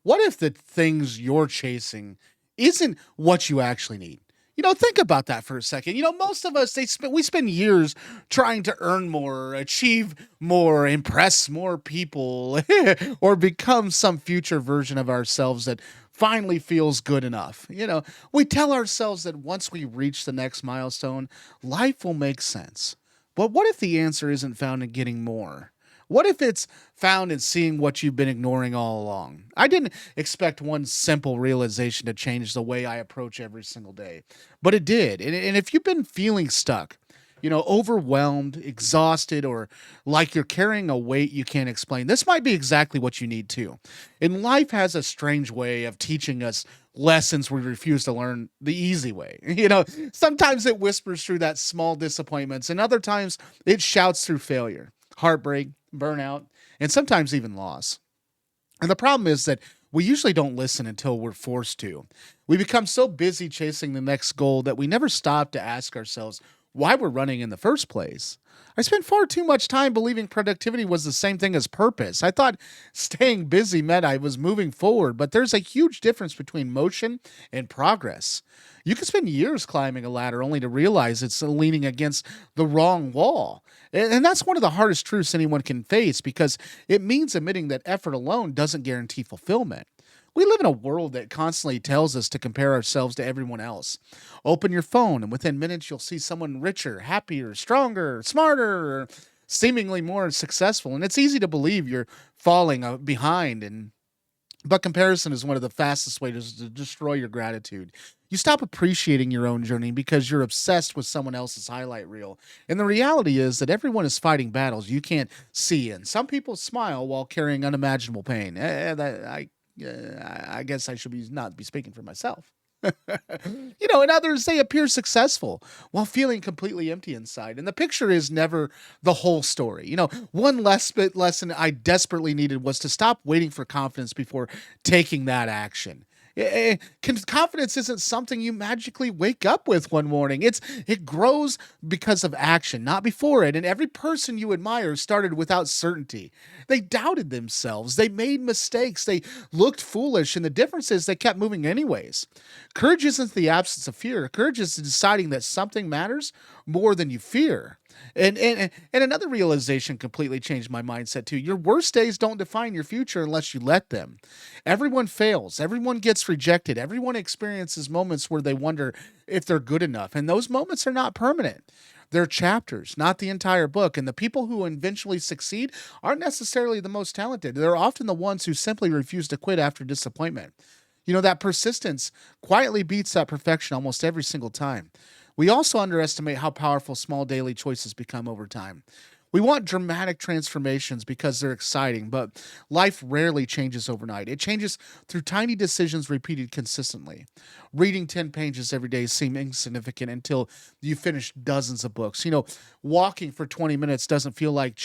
What if the things you're chasing isn't what you actually need? Think about that for a second. Most of us we spend years trying to earn more, achieve more, impress more people, or become some future version of ourselves that finally feels good enough. We tell ourselves that once we reach the next milestone, life will make sense. But what if the answer isn't found in getting more? What if it's found in seeing what you've been ignoring all along? I didn't expect one simple realization to change the way I approach every single day, but it did. And if you've been feeling stuck, overwhelmed, exhausted, or like you're carrying a weight you can't explain, this might be exactly what you need too. And life has a strange way of teaching us lessons we refuse to learn the easy way. Sometimes it whispers through that small disappointments, and other times it shouts through failure, heartbreak, burnout, and sometimes even loss. And the problem is that we usually don't listen until we're forced to. We become so busy chasing the next goal that we never stop to ask ourselves why we're running in the first place. I spent far too much time believing productivity was the same thing as purpose. I thought staying busy meant I was moving forward, but there's a huge difference between motion and progress. You can spend years climbing a ladder only to realize it's leaning against the wrong wall. And that's one of the hardest truths anyone can face because it means admitting that effort alone doesn't guarantee fulfillment. We live in a world that constantly tells us to compare ourselves to everyone else. Open your phone, and within minutes, you'll see someone richer, happier, stronger, smarter, or seemingly more successful. And it's easy to believe you're falling behind. But comparison is one of the fastest ways to destroy your gratitude. You stop appreciating your own journey because you're obsessed with someone else's highlight reel. And the reality is that everyone is fighting battles you can't see, and some people smile while carrying unimaginable pain. I guess I should not be speaking for myself. And others, they appear successful while feeling completely empty inside. And the picture is never the whole story. One less bit lesson I desperately needed was to stop waiting for confidence before taking that action. Confidence isn't something you magically wake up with one morning. It grows because of action, not before it. And every person you admire started without certainty. They doubted themselves. They made mistakes. They looked foolish. And the difference is they kept moving anyways. Courage isn't the absence of fear. Courage is deciding that something matters more than you fear. And another realization completely changed my mindset too. Your worst days don't define your future unless you let them. Everyone fails. Everyone gets rejected. Everyone experiences moments where they wonder if they're good enough. And those moments are not permanent. They're chapters, not the entire book. And the people who eventually succeed aren't necessarily the most talented. They're often the ones who simply refuse to quit after disappointment. That persistence quietly beats that perfection almost every single time. We also underestimate how powerful small daily choices become over time. We want dramatic transformations because they're exciting, but life rarely changes overnight. It changes through tiny decisions repeated consistently. Reading 10 pages every day seems insignificant until you finish dozens of books. Walking for 20 minutes doesn't feel like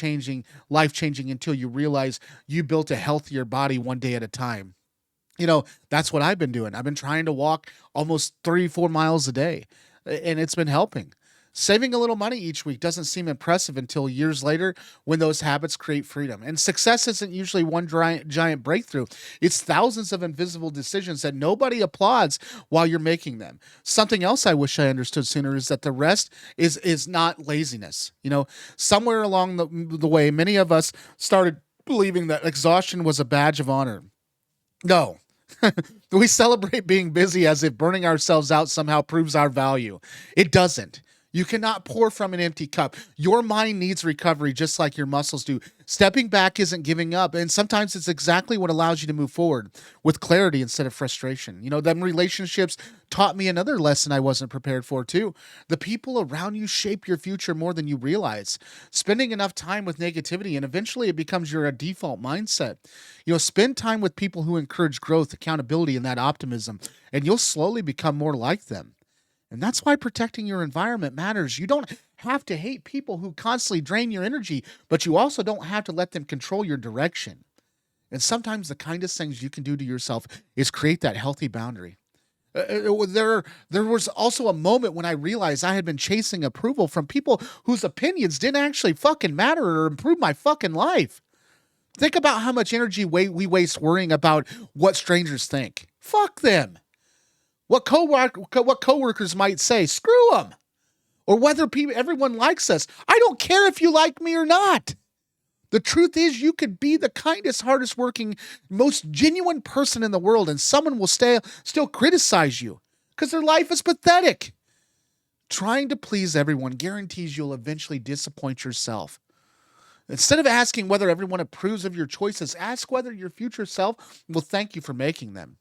life changing until you realize you built a healthier body one day at a time. That's what I've been doing. I've been trying to walk almost 3, 4 miles a day, and it's been helping. Saving a little money each week doesn't seem impressive until years later when those habits create freedom. And success isn't usually one giant breakthrough. It's thousands of invisible decisions that nobody applauds while you're making them. Something else I wish I understood sooner is that the rest is not laziness. Somewhere along the way, many of us started believing that exhaustion was a badge of honor. No. We celebrate being busy as if burning ourselves out somehow proves our value. It doesn't. You cannot pour from an empty cup. Your mind needs recovery just like your muscles do. Stepping back isn't giving up, and sometimes it's exactly what allows you to move forward with clarity instead of frustration. Them relationships taught me another lesson I wasn't prepared for, too. The people around you shape your future more than you realize. Spending enough time with negativity, and eventually it becomes your default mindset. Spend time with people who encourage growth, accountability, and that optimism, and you'll slowly become more like them. And that's why protecting your environment matters. You don't have to hate people who constantly drain your energy, but you also don't have to let them control your direction. And sometimes the kindest things you can do to yourself is create that healthy boundary. There was also a moment when I realized I had been chasing approval from people whose opinions didn't actually fucking matter or improve my fucking life. Think about how much energy we waste worrying about what strangers think. Fuck them. What coworkers might say. Screw them. Or whether everyone likes us. I don't care if you like me or not. The truth is, you could be the kindest, hardest working, most genuine person in the world, and someone will still criticize you because their life is pathetic. Trying to please everyone guarantees you'll eventually disappoint yourself. Instead of asking whether everyone approves of your choices, ask whether your future self will thank you for making them.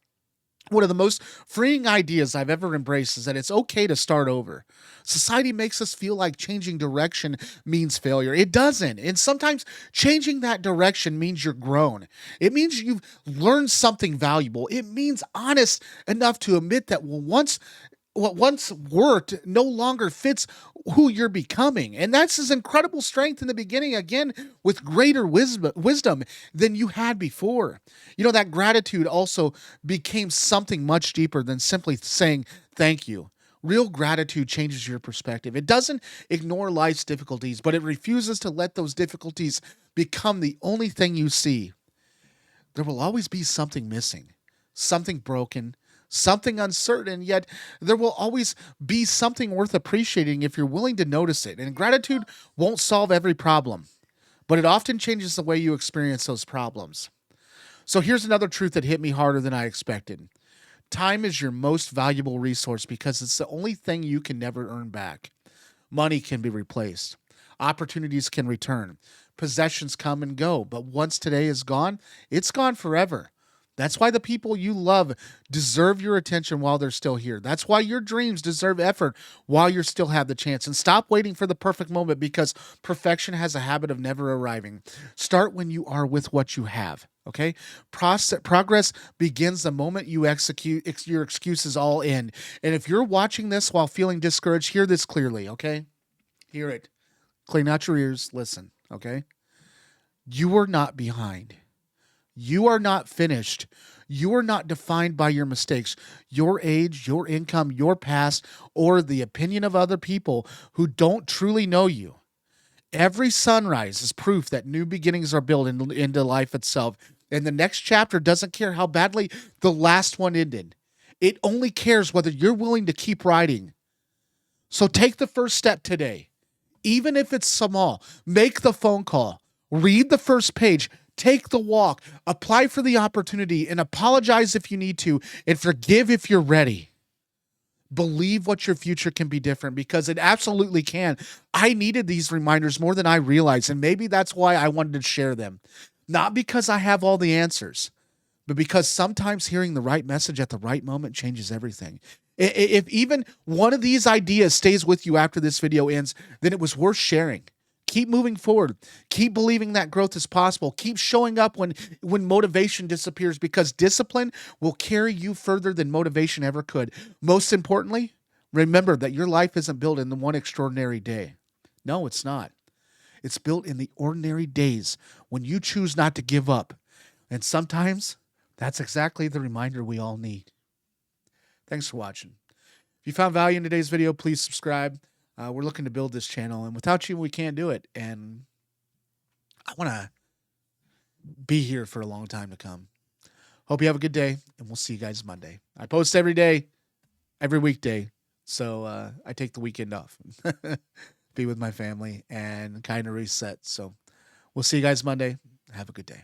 One of the most freeing ideas I've ever embraced is that it's okay to start over. Society makes us feel like changing direction means failure. It doesn't. And sometimes changing that direction means you're grown. It means you've learned something valuable. It means honest enough to admit that what once worked no longer fits who you're becoming. And that's his incredible strength in the beginning, again, with greater wisdom than you had before. That gratitude also became something much deeper than simply saying thank you. Real gratitude changes your perspective. It doesn't ignore life's difficulties, but it refuses to let those difficulties become the only thing you see. There will always be something missing, something broken, something uncertain, yet there will always be something worth appreciating if you're willing to notice it. And gratitude won't solve every problem, but it often changes the way you experience those problems. So here's another truth that hit me harder than I expected. Time is your most valuable resource because it's the only thing you can never earn back. Money can be replaced. Opportunities can return. Possessions come and go. But once today is gone, it's gone forever. That's why the people you love deserve your attention while they're still here. That's why your dreams deserve effort while you still have the chance. And stop waiting for the perfect moment because perfection has a habit of never arriving. Start when you are with what you have. Okay? Progress begins the moment you execute your excuses all in. And if you're watching this while feeling discouraged, hear this clearly. Okay? Hear it. Clean out your ears. Listen. Okay? You are not behind. You are not finished. You are not defined by your mistakes, your age, your income, your past, or the opinion of other people who don't truly know you. Every sunrise is proof that new beginnings are built into life itself. And the next chapter doesn't care how badly the last one ended. It only cares whether you're willing to keep writing. So take the first step today. Even if it's small, make the phone call, read the first page, take the walk, apply for the opportunity, and apologize if you need to, and forgive if you're ready. Believe what your future can be different because it absolutely can. I needed these reminders more than I realized, and maybe that's why I wanted to share them. Not because I have all the answers, but because sometimes hearing the right message at the right moment changes everything. If even one of these ideas stays with you after this video ends, then it was worth sharing. Keep moving forward. Keep believing that growth is possible. Keep showing up when motivation disappears because discipline will carry you further than motivation ever could. Most importantly, remember that your life isn't built in the one extraordinary day. No, it's not. It's built in the ordinary days when you choose not to give up. And sometimes that's exactly the reminder we all need. Thanks for watching. If you found value in today's video, please subscribe. We're looking to build this channel, and without you, we can't do it. And I want to be here for a long time to come. Hope you have a good day, and we'll see you guys Monday. I post every day, every weekday, so I take the weekend off. Be with my family and kind of reset. So we'll see you guys Monday. Have a good day.